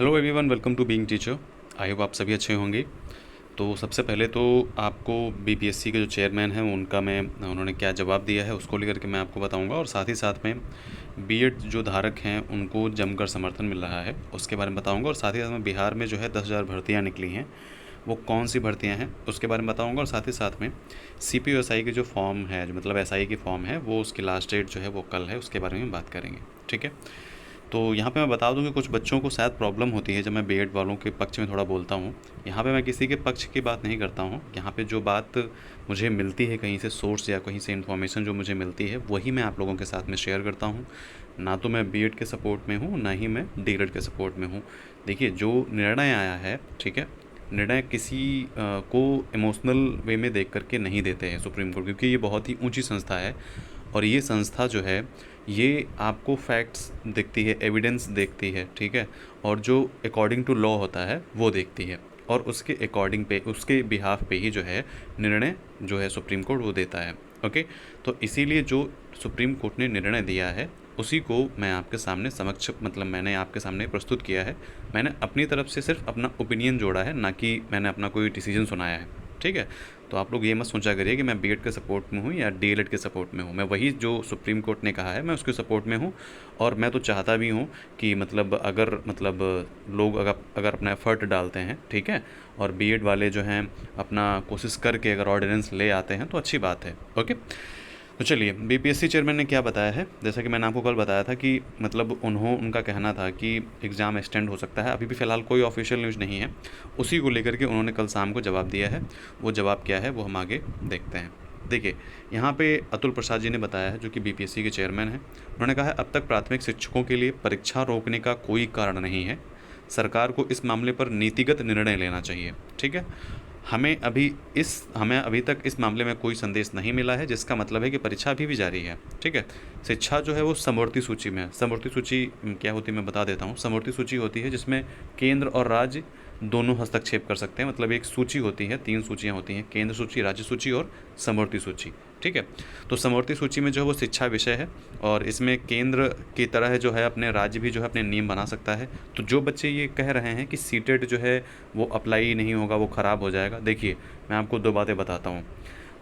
Hello everyone, welcome to being teacher. I hope आप सभी अच्छे होंगे। तो सबसे पहले तो आपको बीपीएससी के जो चेयरमैन हैं उन्होंने क्या जवाब दिया है उसको लेकर के मैं आपको बताऊंगा, और साथ ही साथ में बीएड जो धारक हैं उनको जमकर समर्थन मिल रहा है उसके बारे में बताऊंगा, और साथ ही साथ में बिहार में जो है 10,000 भर्तियाँ निकली हैं, वो कौन सी भर्तियाँ हैं उसके बारे में बताऊंगा, और साथ ही साथ में सीपीयूएसआई के जो फॉर्म है, जो मतलब एसआई की फॉर्म है, वो उसकी लास्ट डेट जो है वो कल है, उसके बारे में बात करेंगे। ठीक है। तो यहाँ पे मैं बता दूँ कि कुछ बच्चों को शायद प्रॉब्लम होती है जब मैं बीएड वालों के पक्ष में थोड़ा बोलता हूँ। यहाँ पे मैं किसी के पक्ष की बात नहीं करता हूँ। यहाँ पे जो बात मुझे मिलती है कहीं से सोर्स या कहीं से इन्फॉर्मेशन जो मुझे मिलती है वही मैं आप लोगों के साथ में शेयर करता हूँ। ना तो मैं बीएड के सपोर्ट में हूँ, ना ही मैं डीएलएड के सपोर्ट में हूँ। देखिए, जो निर्णय आया है, ठीक है, निर्णय किसी को इमोशनल वे में देख करके नहीं देते हैं सुप्रीम कोर्ट, क्योंकि ये बहुत ही ऊंची संस्था है। और ये संस्था जो है ये आपको फैक्ट्स देखती है, एविडेंस देखती है, ठीक है, और जो अकॉर्डिंग टू लॉ होता है वो देखती है, और उसके अकॉर्डिंग पे, उसके बिहाफ पे ही जो है निर्णय जो है सुप्रीम कोर्ट वो देता है। ओके। तो इसीलिए जो सुप्रीम कोर्ट ने निर्णय दिया है उसी को मैं आपके सामने समक्ष, मतलब मैंने आपके सामने प्रस्तुत किया है। मैंने अपनी तरफ से सिर्फ अपना ओपिनियन जोड़ा है, ना कि मैंने अपना कोई डिसीजन सुनाया है। ठीक है। तो आप लोग ये मत सोचा करिए कि मैं बीएड के सपोर्ट में हूँ या डीएलएड के सपोर्ट में हूँ। मैं वही जो सुप्रीम कोर्ट ने कहा है मैं उसके सपोर्ट में हूँ। और मैं तो चाहता भी हूँ कि मतलब अगर मतलब लोग अगर अगर अपना एफर्ट डालते हैं, ठीक है, और बीएड वाले जो हैं अपना कोशिश करके अगर ऑर्डिनेंस ले आते हैं तो अच्छी बात है। ओके। तो चलिए, बीपीएससी चेयरमैन ने क्या बताया है। जैसा कि मैंने आपको कल बताया था कि मतलब उनका कहना था कि एग्ज़ाम एक्सटेंड हो सकता है। अभी भी फ़िलहाल कोई ऑफिशियल न्यूज़ नहीं है। उसी को लेकर के उन्होंने कल शाम को जवाब दिया है। वो जवाब क्या है वो हम आगे देखते हैं। देखिए, यहाँ पे अतुल प्रसाद जी ने बताया है, जो कि बीपीएससी के चेयरमैन हैं। उन्होंने कहा है, अब तक प्राथमिक शिक्षकों के लिए परीक्षा रोकने का कोई कारण नहीं है। सरकार को इस मामले पर नीतिगत निर्णय लेना चाहिए। ठीक है। हमें अभी तक इस मामले में कोई संदेश नहीं मिला है, जिसका मतलब है कि परीक्षा अभी भी जारी है। ठीक है। शिक्षा जो है वो समवर्ती सूची में है। समवर्ती सूची क्या होती है मैं बता देता हूँ। समवर्ती सूची होती है जिसमें केंद्र और राज्य दोनों हस्तक्षेप कर सकते हैं। मतलब एक सूची होती है, 3 सूचियाँ होती हैं, केंद्र सूची, राज्य सूची और समवर्ती सूची। ठीक है। तो समवर्ती सूची में जो है वो शिक्षा विषय है, और इसमें केंद्र की तरह जो है अपने राज्य भी जो है अपने नियम बना सकता है। तो जो बच्चे ये कह रहे हैं कि सीटेट जो है वो अप्लाई नहीं होगा, वो ख़राब हो जाएगा, देखिए मैं आपको 2 बातें बताता हूँ।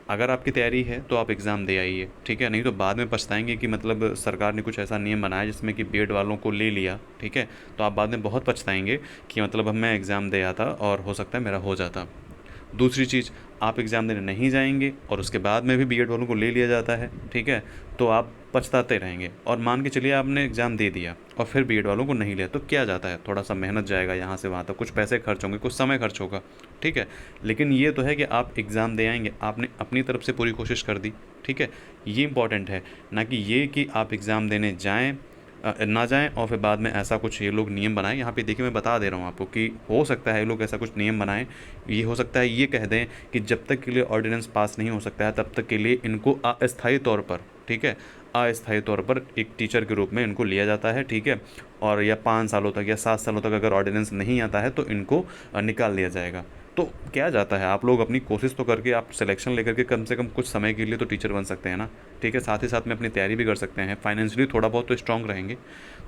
अगर आपकी तैयारी है तो आप एग्ज़ाम दे आइए, ठीक है, नहीं तो बाद में पछताएंगे कि मतलब सरकार ने कुछ ऐसा नियम बनाया जिसमें कि बीएड वालों को ले लिया, ठीक है, तो आप बाद में बहुत पछताएंगे कि मतलब अब मैं एग्ज़ाम दे आता और हो सकता है मेरा हो जाता। दूसरी चीज़, आप एग्ज़ाम देने नहीं जाएंगे और उसके बाद में भी बीएड वालों को ले लिया जाता है, ठीक है, तो आप पछताते रहेंगे। और मान के चलिए आपने एग्ज़ाम दे दिया और फिर बीएड वालों को नहीं लिया, तो क्या जाता है, थोड़ा सा मेहनत जाएगा यहाँ से वहाँ तक, कुछ पैसे खर्च होंगे, कुछ समय खर्च होगा, ठीक है, लेकिन ये तो है कि आप एग्ज़ाम दे आएंगे, आपने अपनी तरफ से पूरी कोशिश कर दी। ठीक है। ये इंपॉर्टेंट है, ना कि ये कि आप एग्ज़ाम देने जाएँ ना जाएँ और फिर बाद में ऐसा कुछ ये लोग नियम बनाएं। यहाँ पे देखिए, मैं बता दे रहा हूँ आपको कि हो सकता है ये लोग ऐसा कुछ नियम बनाएं। ये हो सकता है ये कह दें कि जब तक के लिए ऑर्डिनेंस पास नहीं हो सकता है तब तक के लिए इनको अस्थायी तौर पर, ठीक है, अस्थायी तौर पर एक टीचर के रूप में इनको लिया जाता है। ठीक है। और या 5 सालों तक या 7 सालों तक अगर ऑर्डिनेंस नहीं आता है तो इनको निकाल दिया जाएगा। तो क्या जाता है, आप लोग अपनी कोशिश तो करके आप सिलेक्शन लेकर के कम से कम कुछ समय के लिए तो टीचर बन सकते हैं ना। ठीक है। साथ ही साथ में अपनी तैयारी भी कर सकते हैं, फाइनेंशियली थोड़ा बहुत तो स्ट्रांग रहेंगे।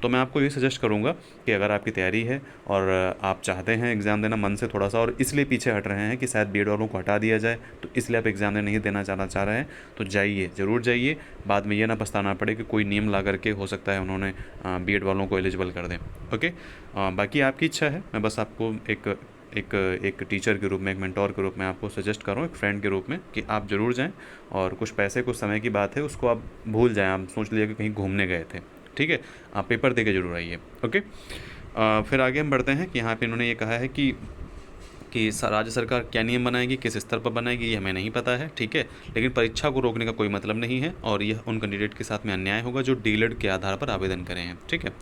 तो मैं आपको ये सजेस्ट करूँगा कि अगर आपकी तैयारी है और आप चाहते हैं एग्ज़ाम देना मन से थोड़ा सा, और इसलिए पीछे हट रहे हैं कि शायद बीएड वालों को हटा दिया जाए, तो इसलिए आप एग्ज़ाम नहीं देना चाह रहे हैं, तो जाइए, ज़रूर जाइए। बाद में ये ना पछताना पड़े कि कोई नियम ला करके हो सकता है उन्होंने बीएड वालों को एलिजिबल कर दें। ओके। बाकी आपकी इच्छा है, मैं बस आपको एक एक एक टीचर के रूप में, एक मेंटोर के रूप में आपको सजेस्ट कर रहा हूँ, एक फ्रेंड के रूप में, कि आप ज़रूर जाएं। और कुछ पैसे, कुछ समय की बात है, उसको आप भूल जाएं। आप सोच लीजिए कि कहीं घूमने गए थे, ठीक है, आप पेपर दे के जरूर आइए। ओके। फिर आगे हम बढ़ते हैं कि यहाँ पे इन्होंने ये कहा है कि राज्य सरकार क्या नियम बनाएगी, किस स्तर पर बनाएगी, ये हमें नहीं पता है, ठीक है, लेकिन परीक्षा को रोकने का कोई मतलब नहीं है, और यह उन कैंडिडेट के साथ में अन्याय होगा जो डीएलएड के आधार पर आवेदन करें हैं। ठीक है।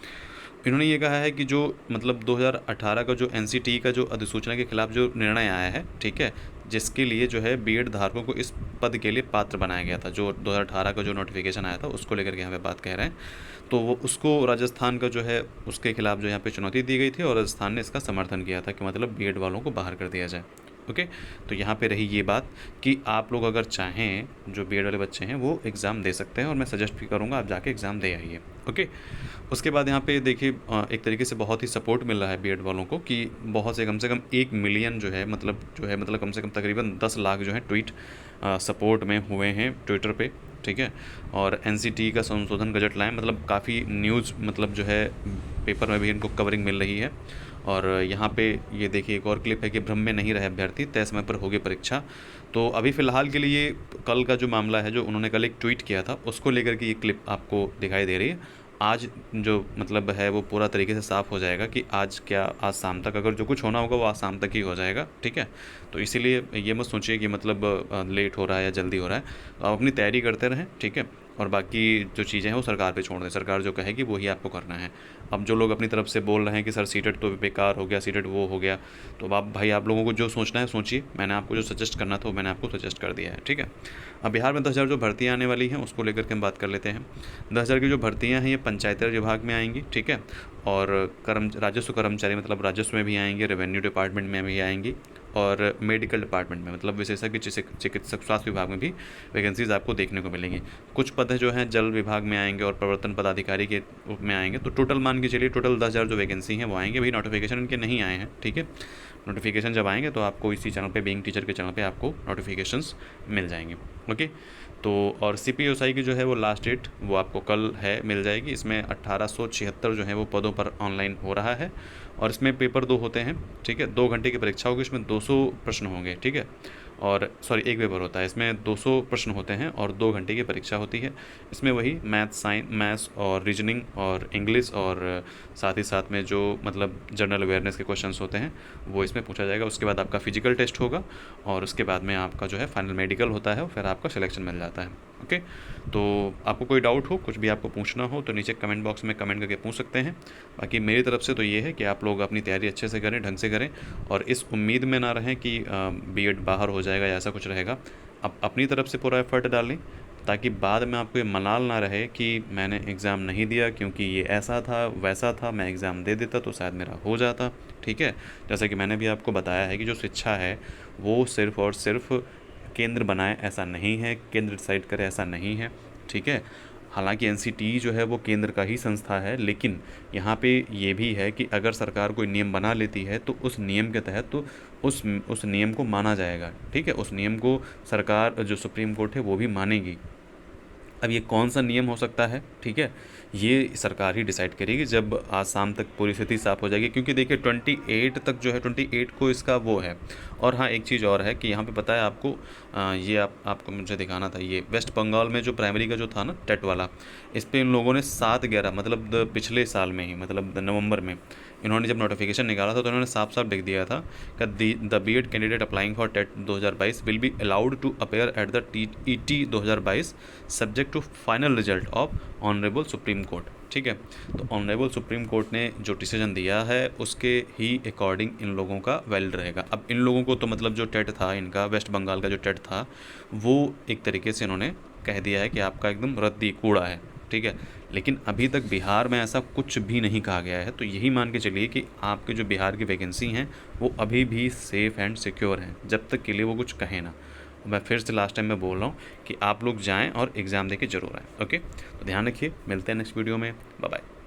इन्होंने ये कहा है कि जो मतलब 2018 का जो एनसीटी का जो अधिसूचना के खिलाफ जो निर्णय आया है, ठीक है, जिसके लिए जो है बीएड धारकों को इस पद के लिए पात्र बनाया गया था, जो 2018 का जो नोटिफिकेशन आया था उसको लेकर के यहाँ पे बात कह रहे हैं, तो वो उसको राजस्थान का जो है उसके खिलाफ जो यहाँ पे चुनौती दी गई थी, और राजस्थान ने इसका समर्थन किया था कि मतलब बीएड वालों को बाहर कर दिया जाए। ओके, तो यहाँ पे रही ये बात कि आप लोग अगर चाहें, जो बीएड वाले बच्चे हैं वो एग्ज़ाम दे सकते हैं, और मैं सजेस्ट भी करूँगा आप जाके एग्ज़ाम दे आइए। ओके, उसके बाद यहाँ पे देखिए एक तरीके से बहुत ही सपोर्ट मिल रहा है बीएड वालों को कि बहुत से कम 1 मिलियन जो है कम से कम तकरीबन 10 लाख जो है ट्वीट सपोर्ट में हुए हैं ट्विटर पे, ठीक है। और एनसीटी का संशोधन गजट लाएँ, मतलब काफ़ी न्यूज़ मतलब जो है पेपर में भी इनको कवरिंग मिल रही है। और यहाँ पे ये देखिए एक और क्लिप है कि भ्रम में नहीं रहे अभ्यर्थी, तय समय पर होगी परीक्षा। तो अभी फ़िलहाल के लिए कल का जो मामला है, जो उन्होंने कल एक ट्वीट किया था, उसको लेकर के ये क्लिप आपको दिखाई दे रही है। आज जो मतलब है वो पूरा तरीके से साफ़ हो जाएगा कि आज शाम तक अगर जो कुछ होना होगा वो आज शाम तक ही हो जाएगा, ठीक है। तो इसीलिए ये मत सोचिए कि मतलब लेट हो रहा है या जल्दी हो रहा है। आप अपनी तैयारी करते रहें, ठीक है। और बाकी जो चीज़ें हैं वो सरकार पे छोड़ दें, सरकार जो कहेगी वही आपको करना है। अब जो लोग अपनी तरफ से बोल रहे हैं कि सर सीटेट तो बेकार हो गया, सीटेट वो हो गया, तो अब आप लोगों को जो सोचना है सोचिए। मैंने आपको जो सजेस्ट करना था वो मैंने आपको सजेस्ट कर दिया है, ठीक है। अब बिहार में 10,000 जो भर्तियाँ आने वाली हैं उसको लेकर के हम बात कर लेते हैं। 10,000 की जो भर्तियाँ हैं ये पंचायती राज विभाग में आएंगी, ठीक है। और राजस्व कर्मचारी मतलब राजस्व में भी आएंगे, रेवेन्यू डिपार्टमेंट में भी आएंगी, और मेडिकल डिपार्टमेंट में मतलब विशेषज्ञ चिकित्सक स्वास्थ्य विभाग में भी वैकेंसीज आपको देखने को मिलेंगी। कुछ पद जो हैं जल विभाग में आएंगे और प्रवर्तन पदाधिकारी के रूप में आएंगे। तो टोटल मान के चलिए टोटल 10,000 जो वैकेंसी हैं वो आएंगे। भाई नोटिफिकेशन इनके नहीं आए हैं, ठीक है। नोटिफिकेशन जब आएंगे तो आपको इसी चैनल पे, बीइंग टीचर के चैनल पे आपको नोटिफिकेशंस मिल जाएंगे। ओके, तो और CPSI की जो है वो लास्ट डेट वो आपको कल है मिल जाएगी। इसमें 1876 जो है वो पदों पर ऑनलाइन हो रहा है, और इसमें पेपर 2 होते हैं, ठीक है। 2 घंटे की परीक्षा होगी, इसमें 200 प्रश्न होंगे, ठीक है। और सॉरी, एक पेपर होता है, इसमें 200 प्रश्न होते हैं और 2 घंटे की परीक्षा होती है। इसमें वही मैथ्स और रीजनिंग और इंग्लिश, और साथ ही साथ में जो मतलब जनरल अवेयरनेस के क्वेश्चंस होते हैं वो इसमें पूछा जाएगा। उसके बाद आपका फिजिकल टेस्ट होगा, और उसके बाद में आपका जो है फाइनल मेडिकल होता है, और फिर आपका सिलेक्शन मिल जाता है। ओके, तो आपको कोई डाउट हो, कुछ भी आपको पूछना हो तो नीचे कमेंट बॉक्स में कमेंट करके पूछ सकते हैं। बाकी मेरी तरफ से तो ये है कि आप लोग अपनी तैयारी अच्छे से करें, ढंग से करें, और इस उम्मीद में ना रहें कि बीएड बाहर हो जाएगा या ऐसा कुछ रहेगा। आप अपनी तरफ से पूरा एफर्ट डालें, ताकि बाद में आपको ये मलाल ना रहे कि मैंने एग्ज़ाम नहीं दिया क्योंकि ये ऐसा था वैसा था, मैं एग्ज़ाम दे देता तो शायद मेरा हो जाता, ठीक है। जैसा कि मैंने भी आपको बताया है कि जो शिक्षा है वो सिर्फ़ और सिर्फ केंद्र बनाए ऐसा नहीं है, केंद्र डिसाइड करे ऐसा नहीं है, ठीक है। हालांकि एनसीटी जो है वो केंद्र का ही संस्था है, लेकिन यहाँ पे ये भी है कि अगर सरकार कोई नियम बना लेती है तो उस नियम के तहत तो उस नियम को माना जाएगा, ठीक है। उस नियम को सरकार, जो सुप्रीम कोर्ट है, वो भी मानेगी। अब ये कौन सा नियम हो सकता है, ठीक है, ये सरकार ही डिसाइड करेगी जब आज शाम तक पूरी स्थिति साफ़ हो जाएगी। क्योंकि देखिए 28 तक जो है, 28 को इसका वो है। और हाँ, एक चीज़ और है कि यहाँ पे पता है आपको, ये आपको मुझे दिखाना था, ये वेस्ट बंगाल में जो प्राइमरी का जो था ना टेट वाला, इस पर इन लोगों ने 7/11 मतलब पिछले साल में ही, मतलब नवंबर में इन्होंने जब नोटिफिकेशन निकाला था तो इन्होंने साफ साफ लिख दिया था कि the BEd candidate applying for TET 2022 will be allowed to appear at the TET 2022 subject to final result of honourable Supreme Court, ठीक है। तो ऑनरेबल सुप्रीम कोर्ट ने जो डिसीजन दिया है उसके ही अकॉर्डिंग इन लोगों का वैलिड रहेगा। अब इन लोगों को तो मतलब जो टेट था इनका, वेस्ट बंगाल का जो टेट था, वो एक तरीके से इन्होंने कह दिया है कि आपका एकदम रद्दी कूड़ा है, ठीक है। लेकिन अभी तक बिहार में ऐसा कुछ भी नहीं कहा गया है। तो यही मान के चलिए कि आपके जो बिहार की वैकेंसी हैं वो अभी भी सेफ़ एंड सिक्योर हैं, जब तक के लिए वो कुछ कहें ना। मैं फिर से लास्ट टाइम में बोल रहा हूँ कि आप लोग जाएं और एग्ज़ाम देके ज़रूर आएँ। ओके, तो ध्यान रखिए, मिलते हैं नेक्स्ट वीडियो में, बाय बाय।